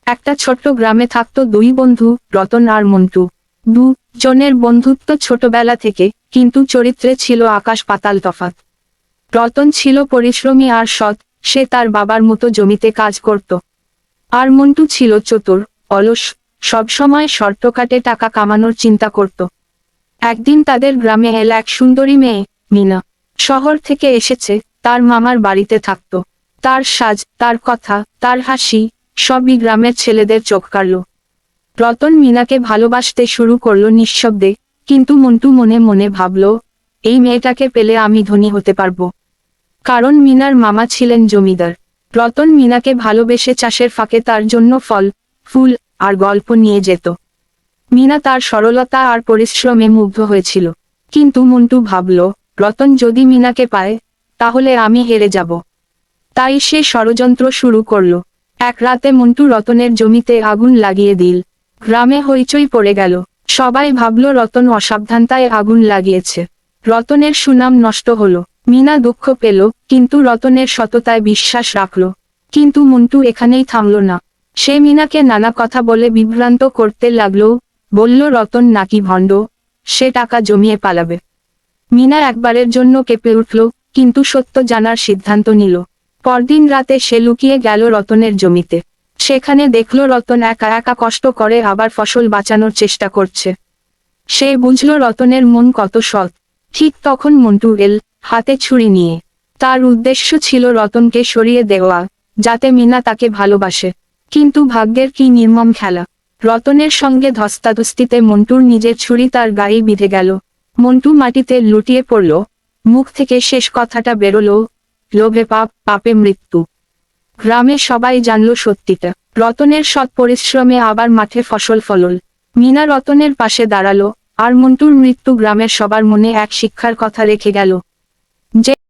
একটা ছোট্ট গ্রামে থাকতো দুই বন্ধু, রতন আর মন্টু। দুজনের বন্ধুত্ব ছোটবেলা থেকে, কিন্তু চরিত্রে ছিল আকাশ পাতাল তফাৎ। রতন ছিল পরিশ্রমী আর সৎ, সে তার বাবার মতো জমিতে কাজ করত। আর মন্টু ছিল চতুর, অলস, সবসময় শর্টকাটে টাকা কামানোর চিন্তা করত। একদিন তাদের গ্রামে এল এক সুন্দরী মেয়ে, মিনা। শহর থেকে এসেছে, তার মামার বাড়িতে থাকত। তার সাজ, তার কথা, তার হাসি, সবই গ্রামের ছেলেদের চোখ কাড়ল। রতন মিনাকে ভালোবাসতে শুরু করলো নিঃশব্দে, কিন্তু মন্টু মনে মনে ভাবল, এই মেয়েটাকে পেলে আমি ধনী হতে পারবো। কারণ মিনার মামা ছিলেন জমিদার। রতন মিনাকে ভালোবেসে চাষের ফাঁকে তার জন্য ফল, ফুল আর গল্প নিয়ে যেত। মিনা তার সরলতা আর পরিশ্রমে মুগ্ধ হয়েছিল। কিন্তু মন্টু ভাবল, রতন যদি মিনাকে পায়, তাহলে আমি হেরে যাব। তাই সে ষড়যন্ত্র শুরু করল। এক রাতে মন্টু রতনের জমিতে আগুন লাগিয়ে দিল। গ্রামে হইচই পড়ে গেল। সবাই ভাবল রতন অসাবধানতায় আগুন লাগিয়েছে। রতনের সুনাম নষ্ট হলো। মিনা দুঃখ পেল, কিন্তু রতনের সততায় বিশ্বাস রাখল। কিন্তু মন্টু এখানেই থামল না। সে মিনাকে নানা কথা বলে বিভ্রান্ত করতে লাগলো, বলল রতন নাকি ভণ্ড, সে টাকা জমিয়ে পালাবে। মিনা একবারের জন্য কেঁপে উঠল, কিন্তু সত্য জানার সিদ্ধান্ত নিল। পরদিন রাতে সে লুকিয়ে গেল রতনের জমিতে। সেখানে দেখল রতন একা একা কষ্ট করে আবার ফসল বাঁচানোর চেষ্টা করছে। সে বুঝল রতনের মন কত সৎ। ঠিক তখন মন্টু এল, হাতে ছুরি নিয়ে। তার উদ্দেশ্য ছিল রতনকে সরিয়ে দেওয়া, যাতে মিনা তাকে ভালোবাসে। কিন্তু ভাগ্যের কি নির্মম খেলা! রতনের সঙ্গে ধস্তাধস্তিতে মন্টুর নিজের ছুরি তার গায়ে বিঁধে গেল। মন্টু মাটিতে লুটিয়ে পড়ল। মুখ থেকে শেষ কথাটা বেরোলো, লোভে পাপ, পাপে মৃত্যু। গ্রামে সবাই জানল সত্যিটা। রতনের সৎ পরিশ্রমে আবার মাঠে ফসল ফলল। মিনা রতনের পাশে দাঁড়ালো, আর মন্টুর মৃত্যু গ্রামের সবার মনে এক শিক্ষার কথা রেখে গেল। যে